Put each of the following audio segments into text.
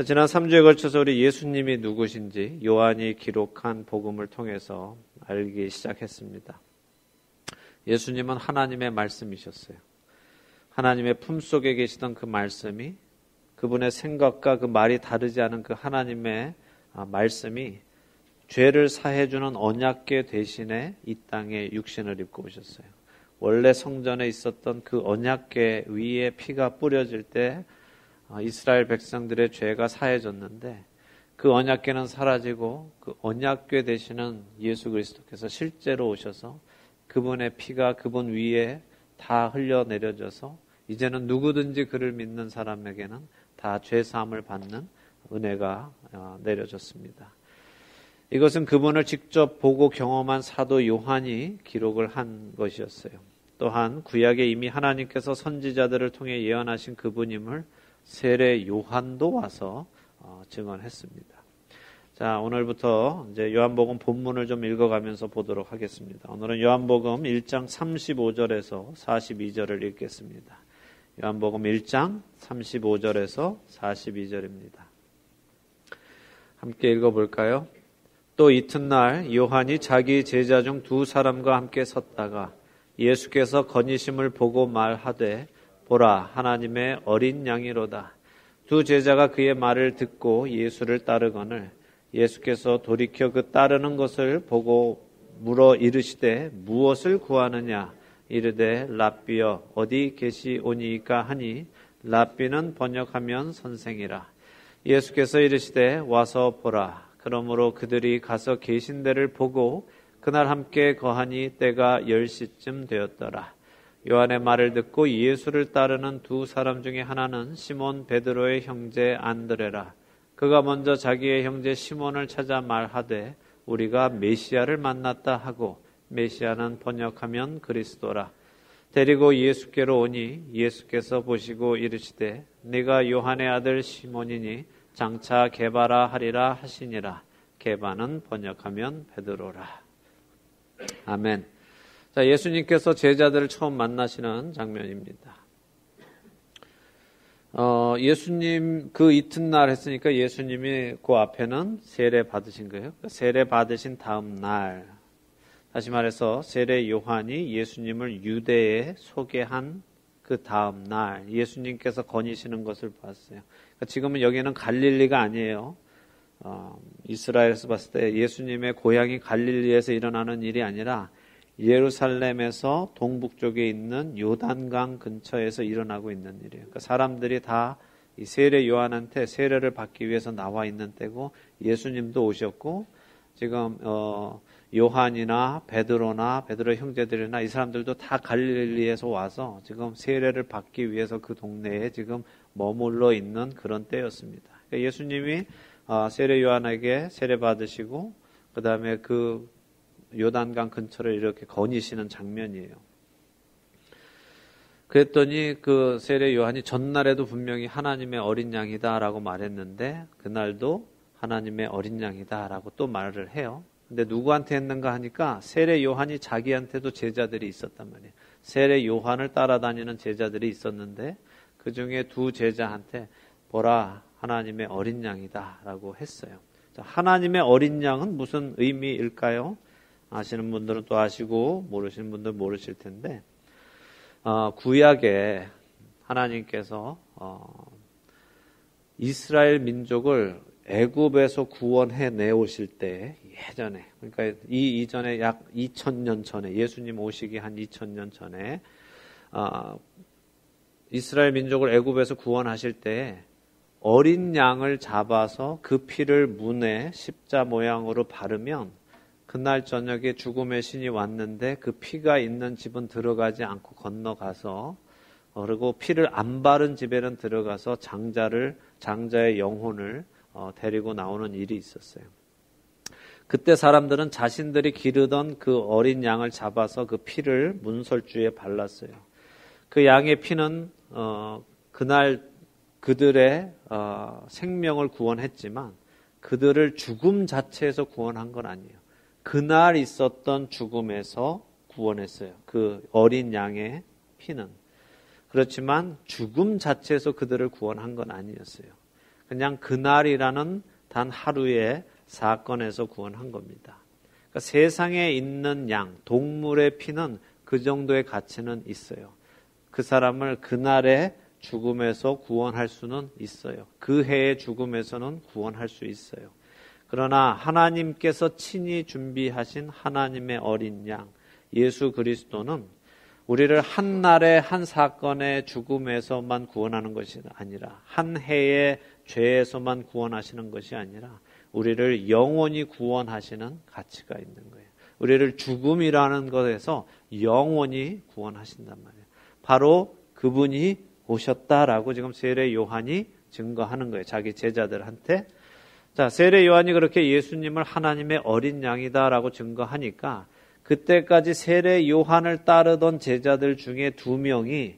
자, 지난 3주에 걸쳐서 우리 예수님이 누구신지 요한이 기록한 복음을 통해서 알기 시작했습니다. 예수님은 하나님의 말씀이셨어요. 하나님의 품속에 계시던 그 말씀이, 그분의 생각과 그 말이 다르지 않은 그 하나님의 말씀이 죄를 사해주는 언약궤 대신에 이 땅에 육신을 입고 오셨어요. 원래 성전에 있었던 그 언약궤 위에 피가 뿌려질 때 이스라엘 백성들의 죄가 사해졌는데, 그 언약궤는 사라지고 그 언약궤 되시는 예수 그리스도께서 실제로 오셔서 그분의 피가 그분 위에 다 흘려내려져서 이제는 누구든지 그를 믿는 사람에게는 다 죄사함을 받는 은혜가 내려졌습니다. 이것은 그분을 직접 보고 경험한 사도 요한이 기록을 한 것이었어요. 또한 구약에 이미 하나님께서 선지자들을 통해 예언하신 그분임을 세례 요한도 와서 증언했습니다. 자, 오늘부터 이제 요한복음 본문을 좀 읽어가면서 보도록 하겠습니다. 오늘은 요한복음 1장 35절에서 42절을 읽겠습니다. 요한복음 1장 35절에서 42절입니다. 함께 읽어볼까요? 또 이튿날 요한이 자기 제자 중 두 사람과 함께 섰다가 예수께서 거니심을 보고 말하되 보라, 하나님의 어린 양이로다. 두 제자가 그의 말을 듣고 예수를 따르거늘 예수께서 돌이켜 그 따르는 것을 보고 물어 이르시되 무엇을 구하느냐? 이르되 랍비여 어디 계시오니이까 하니, 랍비는 번역하면 선생이라. 예수께서 이르시되 와서 보라. 그러므로 그들이 가서 계신 데를 보고 그날 함께 거하니 때가 10시쯤 되었더라. 요한의 말을 듣고 예수를 따르는 두 사람 중에 하나는 시몬 베드로의 형제 안드레라. 그가 먼저 자기의 형제 시몬을 찾아 말하되 우리가 메시아를 만났다 하고, 메시아는 번역하면 그리스도라. 데리고 예수께로 오니 예수께서 보시고 이르시되 네가 요한의 아들 시몬이니 장차 게바라 하리라 하시니라. 게바는 번역하면 베드로라. 아멘. 자, 예수님께서 제자들을 처음 만나시는 장면입니다. 예수님 그 이튿날 했으니까 예수님이 그 앞에는 세례 받으신 거예요. 세례 받으신 다음 날, 다시 말해서 세례 요한이 예수님을 유대에 소개한 그 다음 날 예수님께서 거니시는 것을 봤어요. 그러니까 지금은 여기는 갈릴리가 아니에요. 이스라엘에서 봤을 때 예수님의 고향이 갈릴리에서 일어나는 일이 아니라 예루살렘에서 동북쪽에 있는 요단강 근처에서 일어나고 있는 일이에요. 그러니까 사람들이 다 이 세례 요한한테 세례를 받기 위해서 나와 있는 때고, 예수님도 오셨고, 지금 요한이나 베드로의 형제들이나 이 사람들도 다 갈릴리에서 와서 지금 세례를 받기 위해서 그 동네에 지금 머물러 있는 그런 때였습니다. 그러니까 예수님이 세례 요한에게 세례 받으시고 그 다음에 그 요단강 근처를 이렇게 거니시는 장면이에요. 그랬더니 그 세례 요한이 전날에도 분명히 하나님의 어린 양이다라고 말했는데 그날도 하나님의 어린 양이다라고 또 말을 해요. 근데 누구한테 했는가 하니까 세례 요한이 자기한테도 제자들이 있었단 말이에요. 세례 요한을 따라다니는 제자들이 있었는데 그 중에 두 제자한테 보라, 하나님의 어린 양이다라고 했어요. 자, 하나님의 어린 양은 무슨 의미일까요? 아시는 분들은 또 아시고 모르시는 분들은 모르실 텐데, 구약에 하나님께서 이스라엘 민족을 애굽에서 구원해 내오실 때 예전에, 그러니까 이 이전에 약 2000년 전에, 예수님 오시기 한 2000년 전에 이스라엘 민족을 애굽에서 구원하실 때 어린 양을 잡아서 그 피를 문에 십자 모양으로 바르면 그날 저녁에 죽음의 신이 왔는데 그 피가 있는 집은 들어가지 않고 건너가서, 그리고 피를 안 바른 집에는 들어가서 장자의 영혼을 데리고 나오는 일이 있었어요. 그때 사람들은 자신들이 기르던 그 어린 양을 잡아서 그 피를 문설주에 발랐어요. 그 양의 피는 그날 그들의 생명을 구원했지만 그들을 죽음 자체에서 구원한 건 아니에요. 그날 있었던 죽음에서 구원했어요. 그 어린 양의 피는. 그렇지만 죽음 자체에서 그들을 구원한 건 아니었어요. 그냥 그날이라는 단 하루의 사건에서 구원한 겁니다. 그러니까 세상에 있는 양, 동물의 피는 그 정도의 가치는 있어요. 그 사람을 그날의 죽음에서 구원할 수는 있어요. 그 해의 죽음에서는 구원할 수 있어요. 그러나 하나님께서 친히 준비하신 하나님의 어린 양, 예수 그리스도는 우리를 한 날의 한 사건의 죽음에서만 구원하는 것이 아니라, 한 해의 죄에서만 구원하시는 것이 아니라 우리를 영원히 구원하시는 가치가 있는 거예요. 우리를 죽음이라는 것에서 영원히 구원하신단 말이에요. 바로 그분이 오셨다라고 지금 세례 요한이 증거하는 거예요. 자기 제자들한테. 자, 세례 요한이 그렇게 예수님을 하나님의 어린 양이다라고 증거하니까 그때까지 세례 요한을 따르던 제자들 중에 2명이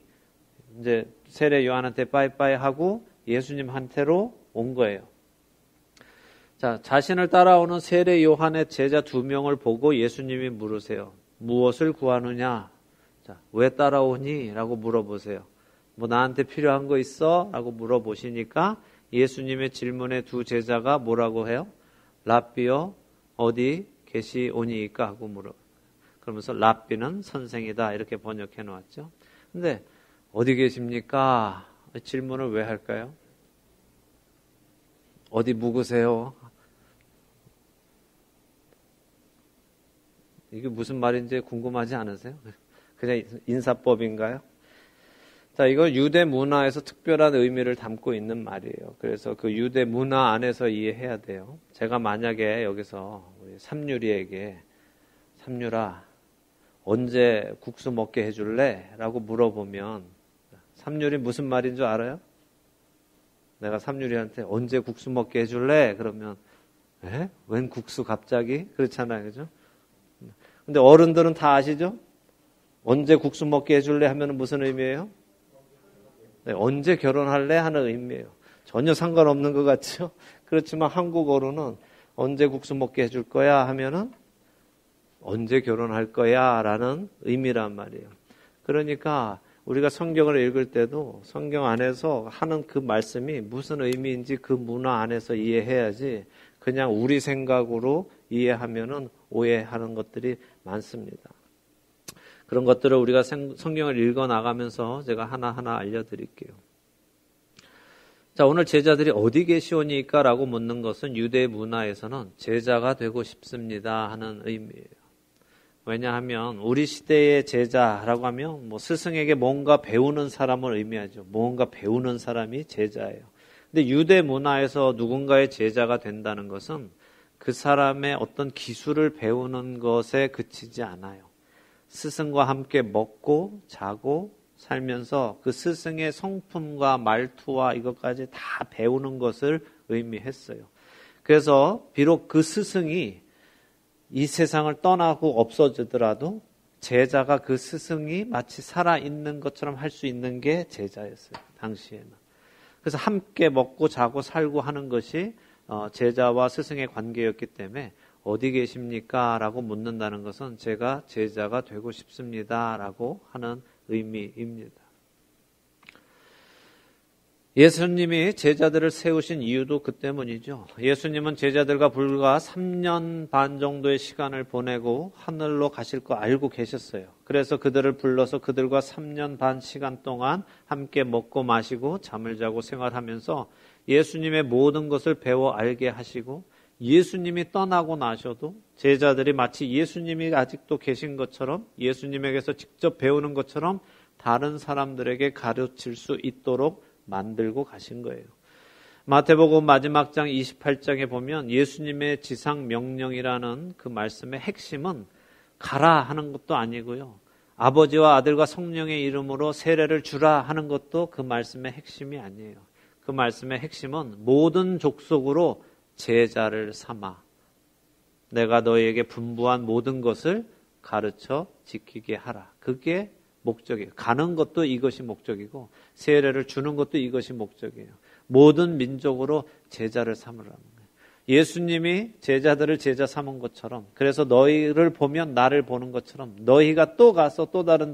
이제 세례 요한한테 빠이빠이 하고 예수님한테로 온 거예요. 자, 자신을 따라오는 세례 요한의 제자 2명을 보고 예수님이 물으세요. 무엇을 구하느냐? 자, 왜 따라오니? 라고 물어보세요. 뭐 나한테 필요한 거 있어? 라고 물어보시니까 예수님의 질문에 2 제자가 뭐라고 해요? 랍비여 어디 계시오니까 하고 물어요. 그러면서 랍비는 선생이다 이렇게 번역해 놓았죠. 근데 어디 계십니까? 질문을 왜 할까요? 어디 묵으세요? 이게 무슨 말인지 궁금하지 않으세요? 그냥 인사법인가요? 자, 이건 유대 문화에서 특별한 의미를 담고 있는 말이에요. 그래서 그 유대 문화 안에서 이해해야 돼요. 제가 만약에 여기서 우리 삼유리에게 삼유라 언제 국수 먹게 해줄래? 라고 물어보면 삼유리 무슨 말인 줄 알아요? 내가 삼유리한테 언제 국수 먹게 해줄래? 그러면 에? 웬 국수 갑자기? 그렇잖아요. 그죠? 근데 어른들은 다 아시죠? 언제 국수 먹게 해줄래? 하면 무슨 의미예요? 네, 언제 결혼할래? 하는 의미예요. 전혀 상관없는 것 같죠? 그렇지만 한국어로는 언제 국수 먹게 해줄 거야? 하면은 언제 결혼할 거야? 라는 의미란 말이에요. 그러니까 우리가 성경을 읽을 때도 성경 안에서 하는 그 말씀이 무슨 의미인지 그 문화 안에서 이해해야지 그냥 우리 생각으로 이해하면은 오해하는 것들이 많습니다. 그런 것들을 우리가 성경을 읽어 나가면서 제가 하나하나 알려드릴게요. 자, 오늘 제자들이 어디 계시오니까? 라고 묻는 것은 유대 문화에서는 제자가 되고 싶습니다 하는 의미예요. 왜냐하면 우리 시대의 제자라고 하면 뭐 스승에게 뭔가 배우는 사람을 의미하죠. 뭔가 배우는 사람이 제자예요. 근데 유대 문화에서 누군가의 제자가 된다는 것은 그 사람의 어떤 기술을 배우는 것에 그치지 않아요. 스승과 함께 먹고 자고 살면서 그 스승의 성품과 말투와 이것까지 다 배우는 것을 의미했어요. 그래서 비록 그 스승이 이 세상을 떠나고 없어지더라도 제자가 그 스승이 마치 살아있는 것처럼 할 수 있는 게 제자였어요. 당시에는. 그래서 함께 먹고 자고 살고 하는 것이 제자와 스승의 관계였기 때문에 어디 계십니까? 라고 묻는다는 것은 제가 제자가 되고 싶습니다. 라고 하는 의미입니다. 예수님이 제자들을 세우신 이유도 그 때문이죠. 예수님은 제자들과 불과 3년 반 정도의 시간을 보내고 하늘로 가실 거 알고 계셨어요. 그래서 그들을 불러서 그들과 3년 반 시간 동안 함께 먹고 마시고 잠을 자고 생활하면서 예수님의 모든 것을 배워 알게 하시고 예수님이 떠나고 나셔도 제자들이 마치 예수님이 아직도 계신 것처럼 예수님에게서 직접 배우는 것처럼 다른 사람들에게 가르칠 수 있도록 만들고 가신 거예요. 마태복음 마지막 장 28장에 보면 예수님의 지상 명령이라는 그 말씀의 핵심은 가라 하는 것도 아니고요. 아버지와 아들과 성령의 이름으로 세례를 주라 하는 것도 그 말씀의 핵심이 아니에요. 그 말씀의 핵심은 모든 족속으로 제자를 삼아 내가 너희에게 분부한 모든 것을 가르쳐 지키게 하라. 그게 목적이에요. 가는 것도 이것이 목적이고 세례를 주는 것도 이것이 목적이에요. 모든 민족으로 제자를 삼으라는 거예요. 예수님이 제자들을 제자 삼은 것처럼 그래서 너희를 보면 나를 보는 것처럼 너희가 또 가서 또 다른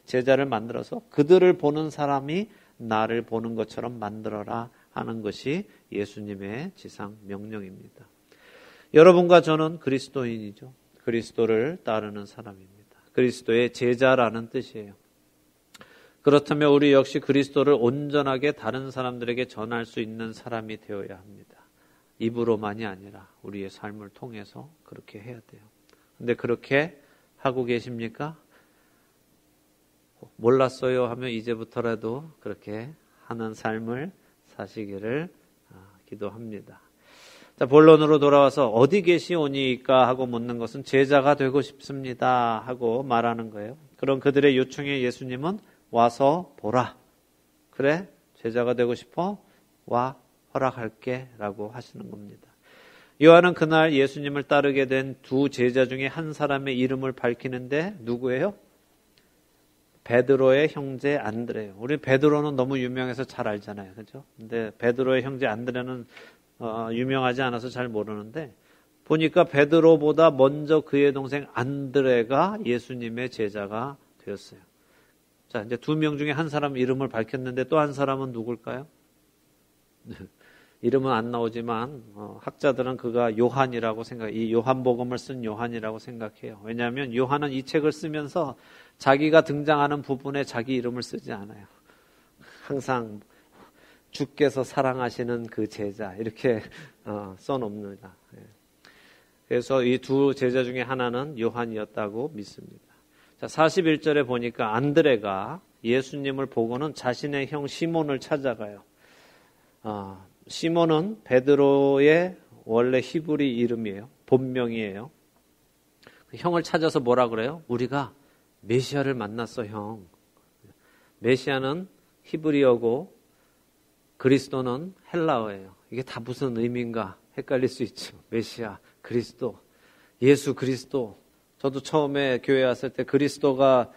제자를 만들어서 그들을 보는 사람이 나를 보는 것처럼 만들어라 하는 것이 예수님의 지상 명령입니다. 여러분과 저는 그리스도인이죠. 그리스도를 따르는 사람입니다. 그리스도의 제자라는 뜻이에요. 그렇다면 우리 역시 그리스도를 온전하게 다른 사람들에게 전할 수 있는 사람이 되어야 합니다. 입으로만이 아니라 우리의 삶을 통해서 그렇게 해야 돼요. 근데 그렇게 하고 계십니까? 몰랐어요 하면 이제부터라도 그렇게 하는 삶을 사시기를 기도합니다. 자, 본론으로 돌아와서 어디 계시오니까 하고 묻는 것은 제자가 되고 싶습니다 하고 말하는 거예요. 그런 그들의 요청에 예수님은 와서 보라. 그래? 제자가 되고 싶어? 와, 허락할게 라고 하시는 겁니다. 요한은 그날 예수님을 따르게 된 두 제자 중에 한 사람의 이름을 밝히는데 누구예요? 베드로의 형제 안드레예요. 우리 베드로는 너무 유명해서 잘 알잖아요. 그죠? 근데 베드로의 형제 안드레는 유명하지 않아서 잘 모르는데 보니까 베드로보다 먼저 그의 동생 안드레가 예수님의 제자가 되었어요. 자, 이제 두 명 중에 한 사람 이름을 밝혔는데 또 한 사람은 누굴까요? 이름은 안 나오지만 학자들은 그가 요한이라고 이 요한복음을 쓴 요한이라고 생각해요. 왜냐하면 요한은 이 책을 쓰면서 자기가 등장하는 부분에 자기 이름을 쓰지 않아요. 항상 주께서 사랑하시는 그 제자 이렇게 써놓습니다. 그래서 이 두 제자 중에 하나는 요한이었다고 믿습니다. 자, 41절에 보니까 안드레가 예수님을 보고는 자신의 형 시몬을 찾아가요. 시몬은 베드로의 원래 히브리 이름이에요. 본명이에요. 형을 찾아서 뭐라 그래요? 우리가 메시아를 만났어, 형. 메시아는 히브리어고 그리스도는 헬라어예요. 이게 다 무슨 의미인가 헷갈릴 수 있죠. 메시아, 그리스도, 예수 그리스도. 저도 처음에 교회 왔을 때 그리스도가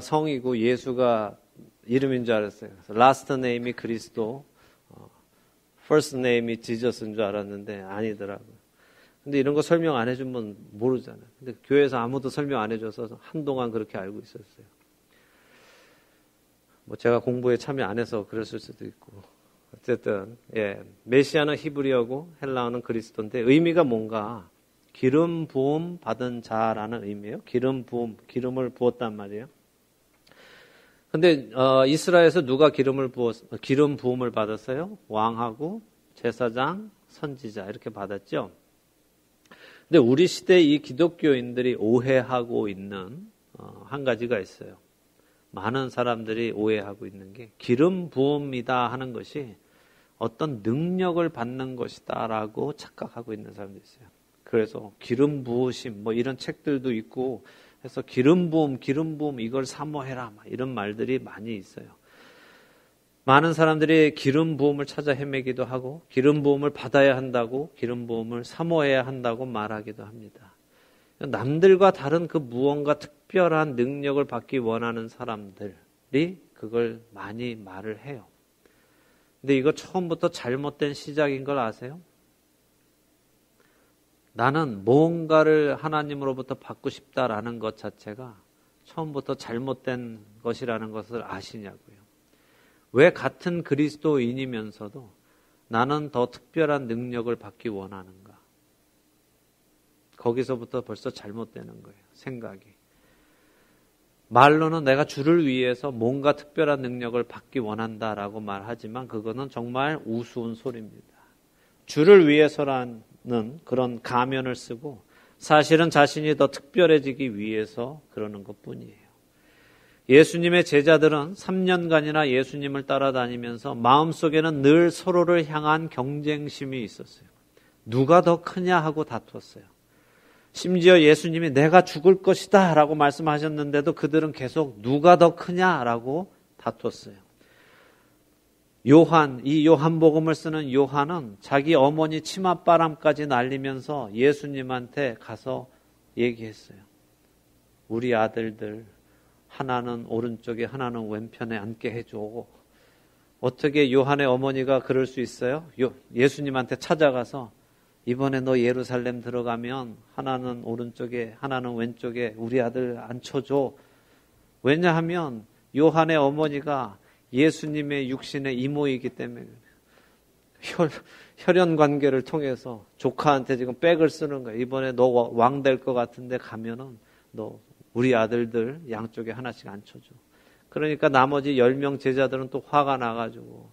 성이고 예수가 이름인 줄 알았어요. 그래서 라스트 네임이 그리스도, 퍼스트 네임이 지저스인 줄 알았는데 아니더라고요. 근데 이런 거 설명 안 해주면 모르잖아요. 근데 교회에서 아무도 설명 안 해줘서 한동안 그렇게 알고 있었어요. 뭐 제가 공부에 참여 안 해서 그랬을 수도 있고. 어쨌든 메시아는 히브리어고 헬라어는 그리스도인데 의미가 뭔가 기름 부음 받은 자라는 의미예요. 기름 부음, 기름을 부었단 말이에요. 근데 이스라엘에서 누가 기름 부음을 받았어요? 왕하고 제사장, 선지자 이렇게 받았죠. 근데 우리 시대 이 기독교인들이 오해하고 있는 한 가지가 있어요. 많은 사람들이 오해하고 있는 게 기름 부음이다 하는 것이 어떤 능력을 받는 것이다라고 착각하고 있는 사람들이 있어요. 그래서 기름 부으심 뭐 이런 책들도 있고 해서 기름 부음 이걸 사모해라 이런 말들이 많이 있어요. 많은 사람들이 기름 부음을 찾아 헤매기도 하고 기름 부음을 받아야 한다고 기름 부음을 사모해야 한다고 말하기도 합니다. 남들과 다른 그 무언가 특별한 능력을 받기 원하는 사람들이 그걸 많이 말을 해요. 근데 이거 처음부터 잘못된 시작인 걸 아세요? 나는 뭔가를 하나님으로부터 받고 싶다라는 것 자체가 처음부터 잘못된 것이라는 것을 아시냐고요. 왜 같은 그리스도인이면서도 나는 더 특별한 능력을 받기 원하는가? 거기서부터 벌써 잘못되는 거예요. 생각이. 말로는 내가 주를 위해서 뭔가 특별한 능력을 받기 원한다라고 말하지만 그거는 정말 우스운 소리입니다. 주를 위해서라는 그런 가면을 쓰고 사실은 자신이 더 특별해지기 위해서 그러는 것뿐이에요. 예수님의 제자들은 3년간이나 예수님을 따라다니면서 마음속에는 늘 서로를 향한 경쟁심이 있었어요. 누가 더 크냐 하고 다투었어요. 심지어 예수님이 내가 죽을 것이다 라고 말씀하셨는데도 그들은 계속 누가 더 크냐라고 다투었어요. 이 요한복음을 쓰는 요한은 자기 어머니 치맛바람까지 날리면서 예수님한테 가서 얘기했어요. 우리 아들들 하나는 오른쪽에 하나는 왼편에 앉게 해줘. 어떻게 요한의 어머니가 그럴 수 있어요? 예수님한테 찾아가서 이번에 너 예루살렘 들어가면 하나는 오른쪽에 하나는 왼쪽에 우리 아들 앉혀줘. 왜냐하면 요한의 어머니가 예수님의 육신의 이모이기 때문에 혈연 관계를 통해서 조카한테 지금 백을 쓰는 거예요. 이번에 너 왕 될 것 같은데 가면은 너 우리 아들들 양쪽에 하나씩 앉혀줘. 그러니까 나머지 10명 제자들은 또 화가 나가지고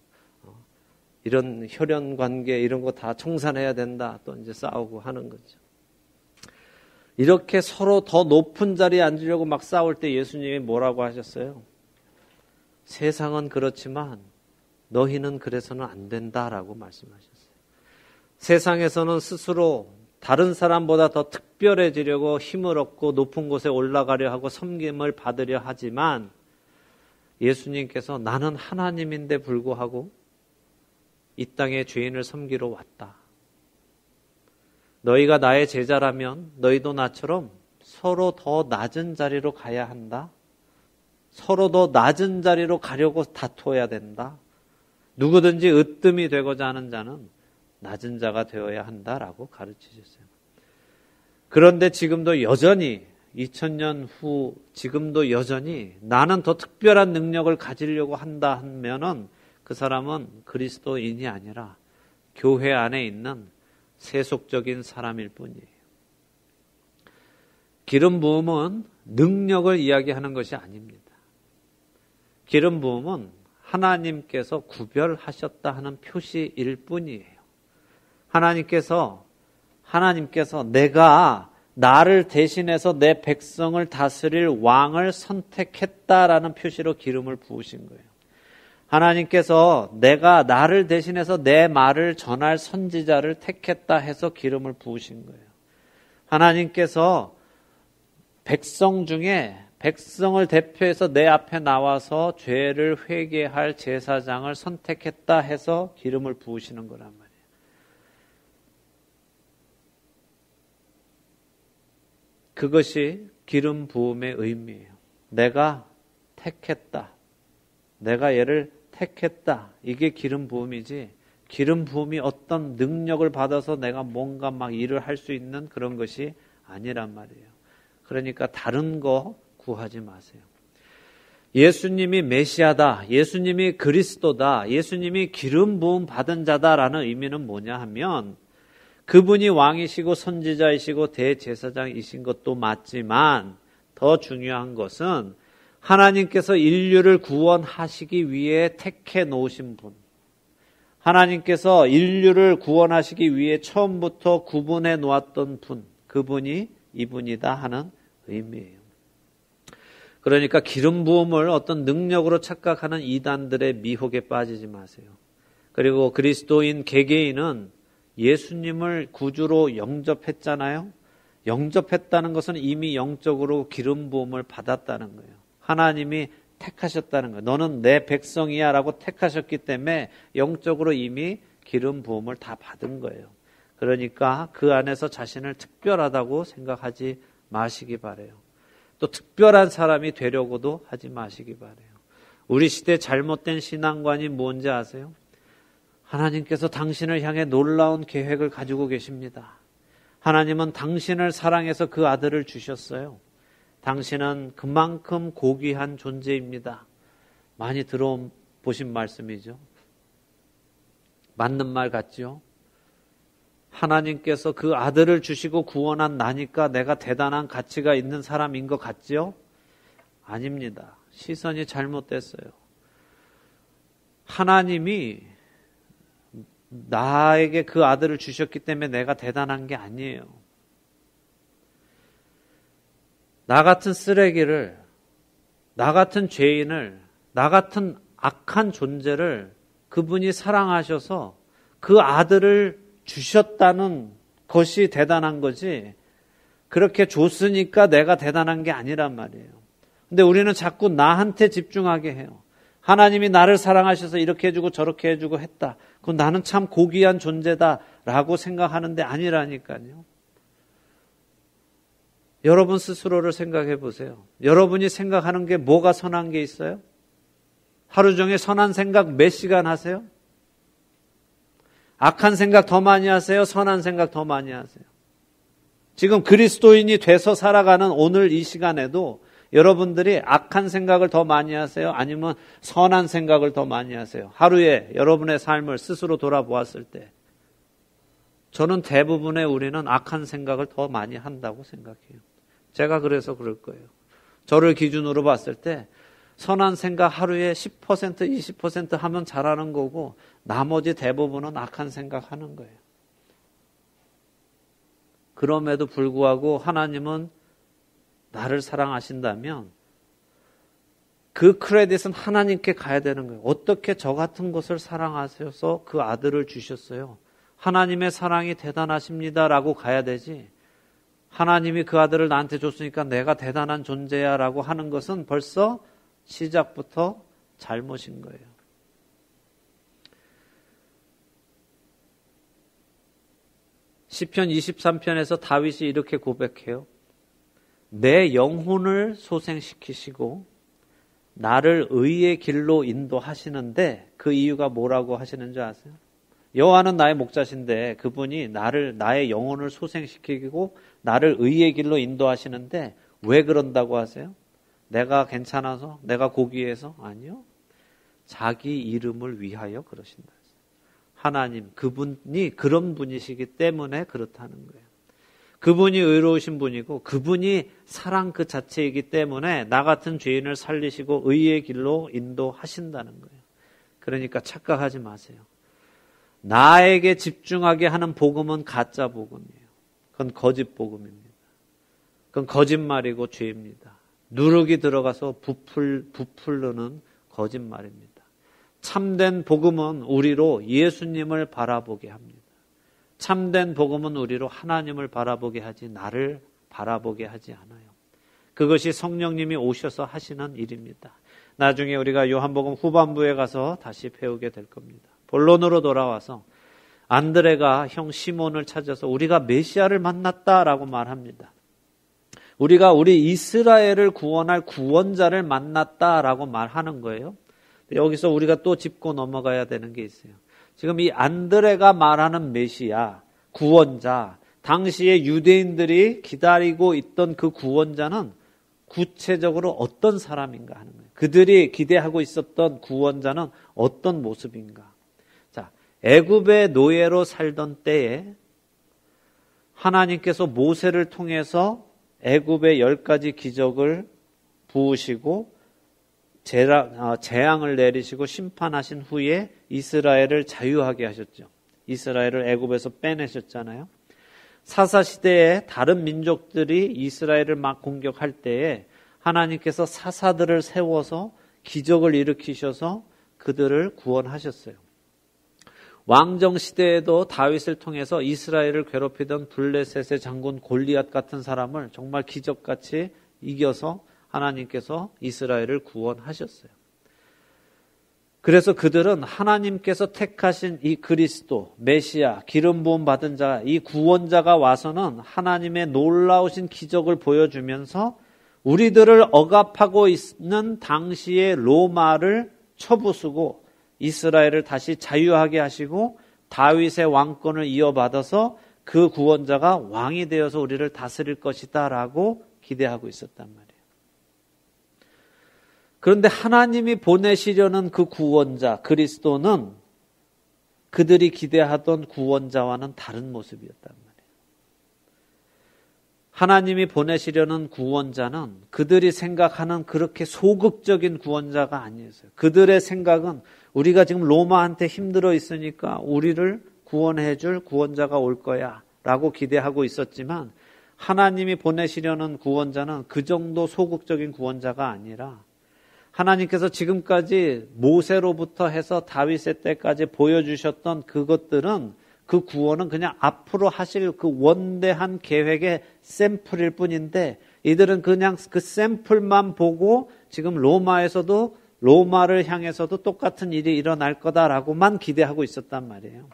이런 혈연 관계 이런 거 다 청산해야 된다. 또 이제 싸우고 하는 거죠. 이렇게 서로 더 높은 자리에 앉으려고 막 싸울 때 예수님이 뭐라고 하셨어요? 세상은 그렇지만 너희는 그래서는 안 된다라고 말씀하셨어요. 세상에서는 스스로 다른 사람보다 더 특별해지려고 힘을 얻고 높은 곳에 올라가려 하고 섬김을 받으려 하지만 예수님께서 나는 하나님인데 불구하고 이 땅에 죄인을 섬기러 왔다. 너희가 나의 제자라면 너희도 나처럼 서로 더 낮은 자리로 가야 한다. 서로 더 낮은 자리로 가려고 다투어야 된다. 누구든지 으뜸이 되고자 하는 자는 낮은 자가 되어야 한다라고 가르치셨어요. 그런데 지금도 여전히 2000년 후 지금도 여전히 나는 더 특별한 능력을 가지려고 한다 하면은 그 사람은 그리스도인이 아니라 교회 안에 있는 세속적인 사람일 뿐이에요. 기름 부음은 능력을 이야기하는 것이 아닙니다. 기름 부음은 하나님께서 구별하셨다 하는 표시일 뿐이에요. 하나님께서 내가 나를 대신해서 내 백성을 다스릴 왕을 선택했다라는 표시로 기름을 부으신 거예요. 하나님께서 내가 나를 대신해서 내 말을 전할 선지자를 택했다 해서 기름을 부으신 거예요. 하나님께서 백성 중에 백성을 대표해서 내 앞에 나와서 죄를 회개할 제사장을 선택했다 해서 기름을 부으시는 거란 말이에요. 그것이 기름 부음의 의미예요. 내가 택했다. 내가 얘를 택했다. 이게 기름 부음이지 기름 부음이 어떤 능력을 받아서 내가 뭔가 막 일을 할 수 있는 그런 것이 아니란 말이에요. 그러니까 다른 거 구하지 마세요. 예수님이 메시아다. 예수님이 그리스도다. 예수님이 기름 부음 받은 자다라는 의미는 뭐냐 하면 그분이 왕이시고 선지자이시고 대제사장이신 것도 맞지만 더 중요한 것은 하나님께서 인류를 구원하시기 위해 택해 놓으신 분. 하나님께서 인류를 구원하시기 위해 처음부터 구분해 놓았던 분. 그분이 이분이다 하는 의미예요. 그러니까 기름 부음을 어떤 능력으로 착각하는 이단들의 미혹에 빠지지 마세요. 그리고 그리스도인 개개인은 예수님을 구주로 영접했잖아요. 영접했다는 것은 이미 영적으로 기름 부음을 받았다는 거예요. 하나님이 택하셨다는 거예요. 너는 내 백성이야 라고 택하셨기 때문에 영적으로 이미 기름 부음을 다 받은 거예요. 그러니까 그 안에서 자신을 특별하다고 생각하지 마시기 바라요. 또 특별한 사람이 되려고도 하지 마시기 바라요. 우리 시대 잘못된 신앙관이 뭔지 아세요? 하나님께서 당신을 향해 놀라운 계획을 가지고 계십니다. 하나님은 당신을 사랑해서 그 아들을 주셨어요. 당신은 그만큼 고귀한 존재입니다. 많이 들어보신 말씀이죠. 맞는 말 같죠? 하나님께서 그 아들을 주시고 구원한 나니까 내가 대단한 가치가 있는 사람인 것 같죠? 아닙니다. 시선이 잘못됐어요. 하나님이 나에게 그 아들을 주셨기 때문에 내가 대단한 게 아니에요. 나 같은 쓰레기를, 나 같은 죄인을, 나 같은 악한 존재를 그분이 사랑하셔서 그 아들을 주셨다는 것이 대단한 거지, 그렇게 줬으니까 내가 대단한 게 아니란 말이에요. 근데 우리는 자꾸 나한테 집중하게 해요. 하나님이 나를 사랑하셔서 이렇게 해주고 저렇게 해주고 했다. 그럼 나는 참 고귀한 존재다라고 생각하는데 아니라니까요. 여러분 스스로를 생각해 보세요. 여러분이 생각하는 게 뭐가 선한 게 있어요? 하루 종일 선한 생각 몇 시간 하세요? 악한 생각 더 많이 하세요? 선한 생각 더 많이 하세요? 지금 그리스도인이 돼서 살아가는 오늘 이 시간에도 여러분들이 악한 생각을 더 많이 하세요? 아니면 선한 생각을 더 많이 하세요? 하루에 여러분의 삶을 스스로 돌아보았을 때 저는 대부분의 우리는 악한 생각을 더 많이 한다고 생각해요. 제가 그래서 그럴 거예요. 저를 기준으로 봤을 때 선한 생각 하루에 10%, 20% 하면 잘하는 거고 나머지 대부분은 악한 생각하는 거예요. 그럼에도 불구하고 하나님은 나를 사랑하신다면 그 크레딧은 하나님께 가야 되는 거예요. 어떻게 저 같은 것을 사랑하셔서 그 아들을 주셨어요? 하나님의 사랑이 대단하십니다라고 가야 되지. 하나님이 그 아들을 나한테 줬으니까 내가 대단한 존재야라고 하는 것은 벌써 시작부터 잘못인 거예요. 시편 23편에서 다윗이 이렇게 고백해요. 내 영혼을 소생시키시고 나를 의의 길로 인도하시는데 그 이유가 뭐라고 하시는 줄 아세요? 여호와는 나의 목자신데 그분이 나의 영혼을 소생시키고 나를 의의 길로 인도하시는데 왜 그런다고 하세요? 내가 괜찮아서? 내가 고귀해서? 아니요. 자기 이름을 위하여 그러신다. 하나님, 그분이 그런 분이시기 때문에 그렇다는 거예요. 그분이 의로우신 분이고 그분이 사랑 그 자체이기 때문에 나 같은 죄인을 살리시고 의의 길로 인도하신다는 거예요. 그러니까 착각하지 마세요. 나에게 집중하게 하는 복음은 가짜 복음이에요. 그건 거짓 복음입니다. 그건 거짓말이고 죄입니다. 누룩이 들어가서 부풀르는 거짓말입니다. 참된 복음은 우리로 예수님을 바라보게 합니다. 참된 복음은 우리로 하나님을 바라보게 하지 나를 바라보게 하지 않아요. 그것이 성령님이 오셔서 하시는 일입니다. 나중에 우리가 요한복음 후반부에 가서 다시 배우게 될 겁니다. 본론으로 돌아와서 안드레가 형 시몬을 찾아서 우리가 메시아를 만났다라고 말합니다. 우리가 우리 이스라엘을 구원할 구원자를 만났다라고 말하는 거예요. 여기서 우리가 또 짚고 넘어가야 되는 게 있어요. 지금 이 안드레가 말하는 메시아, 구원자, 당시에 유대인들이 기다리고 있던 그 구원자는 구체적으로 어떤 사람인가 하는 거예요. 그들이 기대하고 있었던 구원자는 어떤 모습인가. 자, 애굽의 노예로 살던 때에 하나님께서 모세를 통해서 애굽의 10가지 기적을 부으시고 재앙을 내리시고 심판하신 후에 이스라엘을 자유하게 하셨죠. 이스라엘을 애굽에서 빼내셨잖아요. 사사시대에 다른 민족들이 이스라엘을 막 공격할 때에 하나님께서 사사들을 세워서 기적을 일으키셔서 그들을 구원하셨어요. 왕정시대에도 다윗을 통해서 이스라엘을 괴롭히던 블레셋의 장군 골리앗 같은 사람을 정말 기적같이 이겨서 하나님께서 이스라엘을 구원하셨어요. 그래서 그들은 하나님께서 택하신 이 그리스도, 메시아, 기름 부음 받은 자, 이 구원자가 와서는 하나님의 놀라우신 기적을 보여주면서 우리들을 억압하고 있는 당시의 로마를 쳐부수고 이스라엘을 다시 자유하게 하시고 다윗의 왕권을 이어받아서 그 구원자가 왕이 되어서 우리를 다스릴 것이다 라고 기대하고 있었단 말이에요. 그런데 하나님이 보내시려는 그 구원자 그리스도는 그들이 기대하던 구원자와는 다른 모습이었단 말이에요. 하나님이 보내시려는 구원자는 그들이 생각하는 그렇게 소극적인 구원자가 아니었어요. 그들의 생각은 우리가 지금 로마한테 힘들어 있으니까 우리를 구원해 줄 구원자가 올 거야 라고 기대하고 있었지만 하나님이 보내시려는 구원자는 그 정도 소극적인 구원자가 아니라 하나님께서 지금까지 모세로부터 해서 다윗의 때까지 보여주셨던 그것들은 그 구원은 그냥 앞으로 하실 그 원대한 계획의 샘플일 뿐인데 이들은 그냥 그 샘플만 보고 지금 로마에서도 로마를 향해서도 똑같은 일이 일어날 거다라고만 기대하고 있었단 말이에요.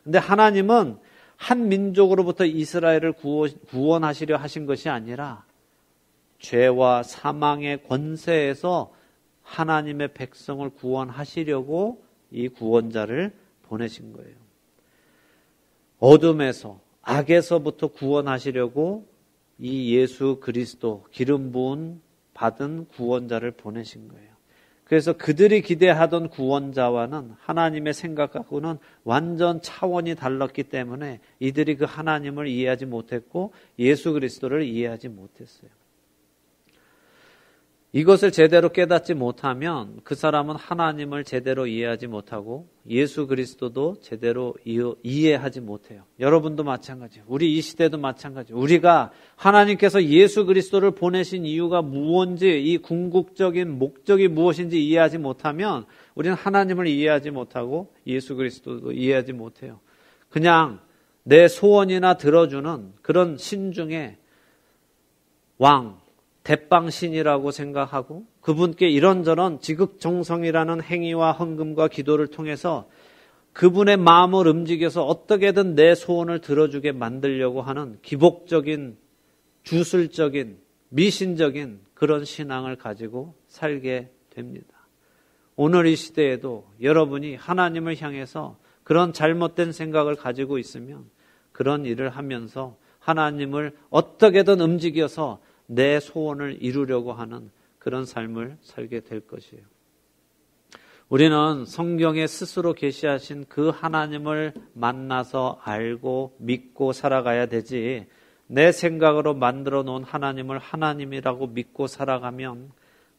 근데 하나님은 한 민족으로부터 이스라엘을 구원하시려 하신 것이 아니라 죄와 사망의 권세에서 하나님의 백성을 구원하시려고 이 구원자를 보내신 거예요. 어둠에서 악에서부터 구원하시려고 이 예수 그리스도 기름 부은 받은 구원자를 보내신 거예요. 그래서 그들이 기대하던 구원자와는 하나님의 생각하고는 완전 차원이 달랐기 때문에 이들이 그 하나님을 이해하지 못했고 예수 그리스도를 이해하지 못했어요. 이것을 제대로 깨닫지 못하면 그 사람은 하나님을 제대로 이해하지 못하고 예수 그리스도도 제대로 이해하지 못해요. 여러분도 마찬가지예요. 우리 이 시대도 마찬가지예요. 우리가 하나님께서 예수 그리스도를 보내신 이유가 무엇인지, 이 궁극적인 목적이 무엇인지 이해하지 못하면 우리는 하나님을 이해하지 못하고 예수 그리스도도 이해하지 못해요. 그냥 내 소원이나 들어주는 그런 신중의 왕, 대빵신이라고 생각하고 그분께 이런저런 지극정성이라는 행위와 헌금과 기도를 통해서 그분의 마음을 움직여서 어떻게든 내 소원을 들어주게 만들려고 하는 기복적인, 주술적인, 미신적인 그런 신앙을 가지고 살게 됩니다. 오늘 이 시대에도 여러분이 하나님을 향해서 그런 잘못된 생각을 가지고 있으면 그런 일을 하면서 하나님을 어떻게든 움직여서 내 소원을 이루려고 하는 그런 삶을 살게 될 것이에요. 우리는 성경에 스스로 계시하신 그 하나님을 만나서 알고 믿고 살아가야 되지, 내 생각으로 만들어 놓은 하나님을 하나님이라고 믿고 살아가면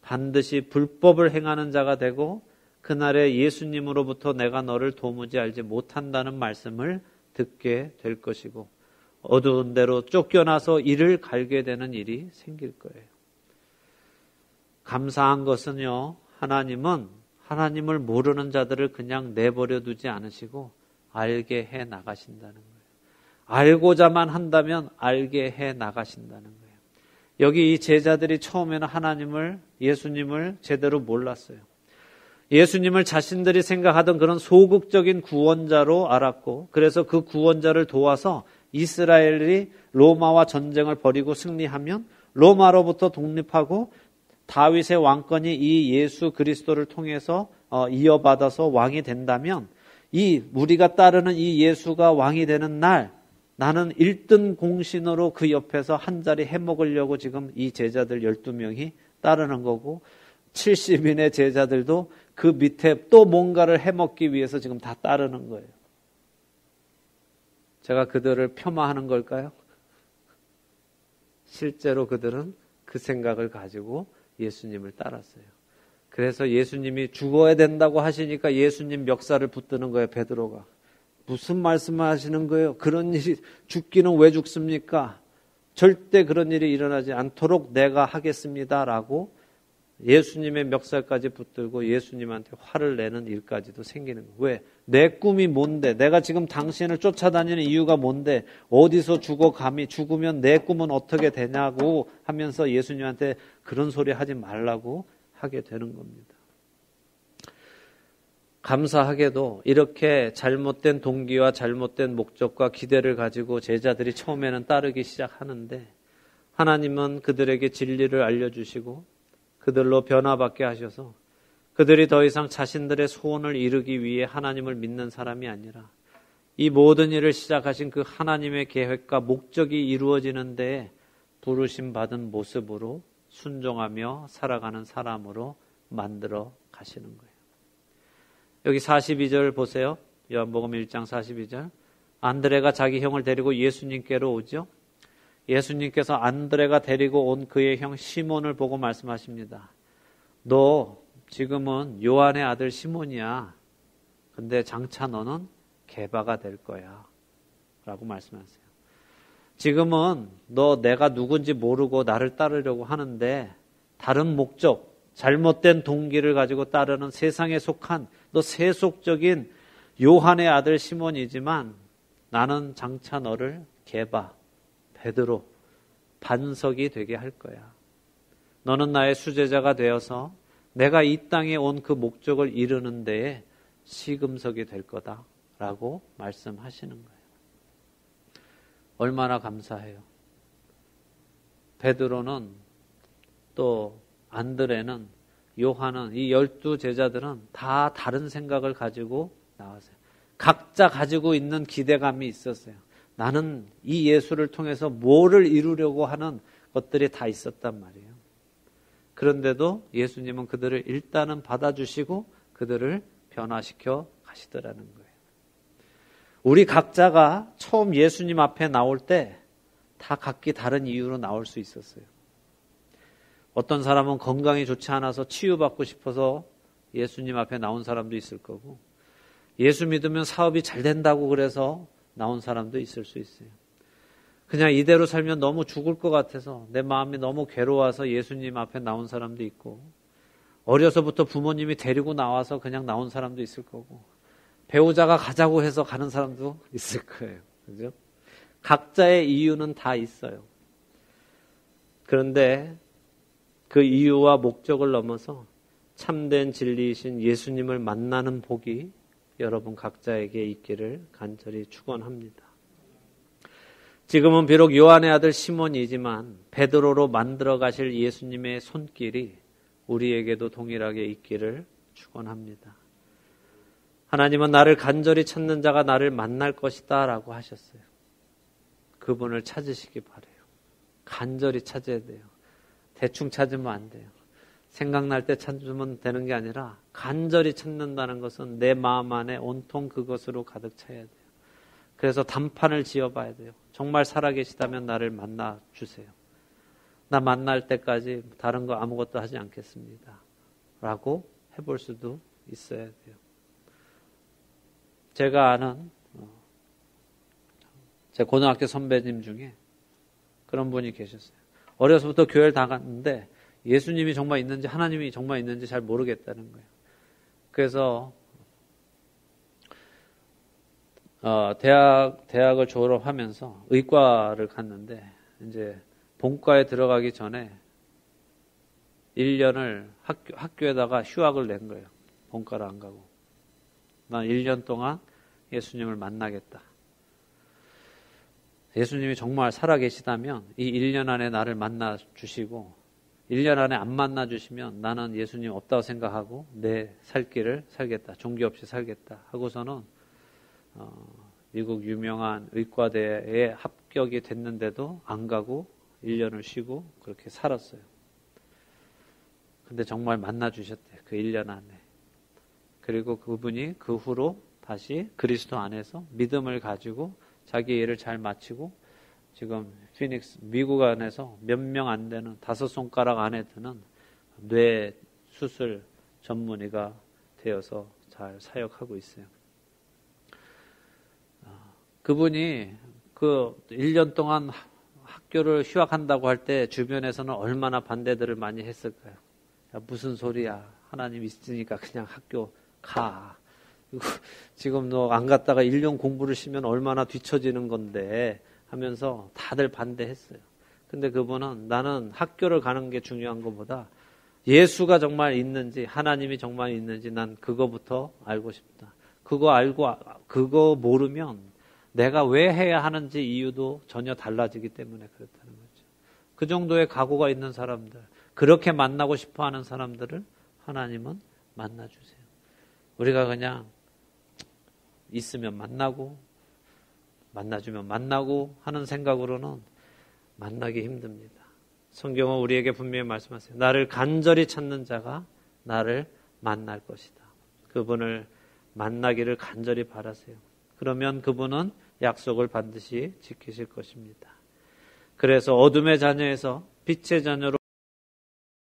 반드시 불법을 행하는 자가 되고 그날에 예수님으로부터 내가 너를 도무지 알지 못한다는 말씀을 듣게 될 것이고 어두운 데로 쫓겨나서 이를 갈게 되는 일이 생길 거예요. 감사한 것은요, 하나님은 하나님을 모르는 자들을 그냥 내버려 두지 않으시고 알게 해 나가신다는 거예요. 알고자만 한다면 알게 해 나가신다는 거예요. 여기 이 제자들이 처음에는 예수님을 제대로 몰랐어요. 예수님을 자신들이 생각하던 그런 소극적인 구원자로 알았고, 그래서 그 구원자를 도와서 이스라엘이 로마와 전쟁을 벌이고 승리하면 로마로부터 독립하고 다윗의 왕권이 이 예수 그리스도를 통해서 이어받아서 왕이 된다면 우리가 따르는 이 예수가 왕이 되는 날 나는 1등 공신으로 그 옆에서 한 자리 해먹으려고 지금 이 제자들 12명이 따르는 거고 70인의 제자들도 그 밑에 또 뭔가를 해먹기 위해서 지금 다 따르는 거예요. 제가 그들을 폄하하는 걸까요? 실제로 그들은 그 생각을 가지고 예수님을 따랐어요. 그래서 예수님이 죽어야 된다고 하시니까 예수님 멱살을 붙드는 거예요, 베드로가. 무슨 말씀을 하시는 거예요? 그런 일이, 죽기는 왜 죽습니까? 절대 그런 일이 일어나지 않도록 내가 하겠습니다라고 예수님의 멱살까지 붙들고 예수님한테 화를 내는 일까지도 생기는 거예요. 왜? 내 꿈이 뭔데? 내가 지금 당신을 쫓아다니는 이유가 뭔데? 어디서 죽으면 내 꿈은 어떻게 되냐고 하면서 예수님한테 그런 소리 하지 말라고 하게 되는 겁니다. 감사하게도 이렇게 잘못된 동기와 잘못된 목적과 기대를 가지고 제자들이 처음에는 따르기 시작하는데 하나님은 그들에게 진리를 알려주시고 그들로 변화받게 하셔서 그들이 더 이상 자신들의 소원을 이루기 위해 하나님을 믿는 사람이 아니라 이 모든 일을 시작하신 그 하나님의 계획과 목적이 이루어지는 데에 부르심 받은 모습으로 순종하며 살아가는 사람으로 만들어 가시는 거예요. 여기 42절 보세요. 요한복음 1장 42절. 안드레가 자기 형을 데리고 예수님께로 오죠. 예수님께서 안드레가 데리고 온 그의 형 시몬을 보고 말씀하십니다. 너 지금은 요한의 아들 시몬이야. 근데 장차 너는 게바가 될 거야. 라고 말씀하세요. 지금은 너 내가 누군지 모르고 나를 따르려고 하는데 다른 목적, 잘못된 동기를 가지고 따르는 세상에 속한 너 세속적인 요한의 아들 시몬이지만 나는 장차 너를 게바, 베드로, 반석이 되게 할 거야. 너는 나의 수제자가 되어서 내가 이 땅에 온 그 목적을 이루는 데에 시금석이 될 거다 라고 말씀하시는 거예요. 얼마나 감사해요. 베드로는 또 안드레는 요한은 이 12제자들은 다 다른 생각을 가지고 나왔어요. 각자 가지고 있는 기대감이 있었어요. 나는 이 예수를 통해서 뭐를 이루려고 하는 것들이 다 있었단 말이에요. 그런데도 예수님은 그들을 일단은 받아주시고 그들을 변화시켜 가시더라는 거예요. 우리 각자가 처음 예수님 앞에 나올 때 다 각기 다른 이유로 나올 수 있었어요. 어떤 사람은 건강이 좋지 않아서 치유받고 싶어서 예수님 앞에 나온 사람도 있을 거고, 예수 믿으면 사업이 잘 된다고 그래서 나온 사람도 있을 수 있어요. 그냥 이대로 살면 너무 죽을 것 같아서 내 마음이 너무 괴로워서 예수님 앞에 나온 사람도 있고, 어려서부터 부모님이 데리고 나와서 그냥 나온 사람도 있을 거고, 배우자가 가자고 해서 가는 사람도 있을 거예요. 그죠? 각자의 이유는 다 있어요. 그런데 그 이유와 목적을 넘어서 참된 진리이신 예수님을 만나는 복이 여러분 각자에게 있기를 간절히 축원합니다. 지금은 비록 요한의 아들 시몬이지만 베드로로 만들어 가실 예수님의 손길이 우리에게도 동일하게 있기를 축원합니다. 하나님은 나를 간절히 찾는 자가 나를 만날 것이다 라고 하셨어요. 그분을 찾으시기 바라요. 간절히 찾아야 돼요. 대충 찾으면 안 돼요. 생각날 때 찾으면 되는 게 아니라 간절히 찾는다는 것은 내 마음 안에 온통 그것으로 가득 차야 돼요. 그래서 단판을 지어봐야 돼요. 정말 살아계시다면 나를 만나 주세요. 나 만날 때까지 다른 거 아무것도 하지 않겠습니다. 라고 해볼 수도 있어야 돼요. 제가 아는 제 고등학교 선배님 중에 그런 분이 계셨어요. 어려서부터 교회를 나갔는데 예수님이 정말 있는지 하나님이 정말 있는지 잘 모르겠다는 거예요. 그래서 대학을 졸업하면서 의과를 갔는데 이제 본과에 들어가기 전에 1년을 학교에다가 휴학을 낸 거예요. 본과를 안 가고. 난 1년 동안 예수님을 만나겠다. 예수님이 정말 살아계시다면 이 1년 안에 나를 만나 주시고 1년 안에 안 만나 주시면 나는 예수님 없다고 생각하고 내 살 길을 살겠다. 종교 없이 살겠다. 하고서는 미국 유명한 의과대에 합격이 됐는데도 안 가고 1년을 쉬고 그렇게 살았어요. 근데 정말 만나 주셨대요. 그 1년 안에. 그리고 그분이 그 후로 다시 그리스도 안에서 믿음을 가지고 자기 일을 잘 마치고 지금 피닉스 미국 안에서 몇 명 안 되는 5손가락 안에 드는 뇌 수술 전문의가 되어서 잘 사역하고 있어요. 그분이 그 1년 동안 학교를 휴학한다고 할 때 주변에서는 얼마나 반대들을 많이 했을까요? 야, 무슨 소리야. 하나님 있으니까 그냥 학교 가. 지금 너 안 갔다가 1년 공부를 쉬면 얼마나 뒤처지는 건데 하면서 다들 반대했어요. 근데 그분은 나는 학교를 가는 게 중요한 것보다 예수가 정말 있는지 하나님이 정말 있는지 난 그거부터 알고 싶다. 그거 모르면 내가 왜 해야 하는지 이유도 전혀 달라지기 때문에 그렇다는 거죠. 그 정도의 각오가 있는 사람들, 그렇게 만나고 싶어 하는 사람들을 하나님은 만나주세요. 우리가 그냥 있으면 만나고 만나주면 만나고 하는 생각으로는 만나기 힘듭니다. 성경은 우리에게 분명히 말씀하세요. 나를 간절히 찾는 자가 나를 만날 것이다. 그분을 만나기를 간절히 바라세요. 그러면 그분은 약속을 반드시 지키실 것입니다. 그래서 어둠의 자녀에서 빛의 자녀로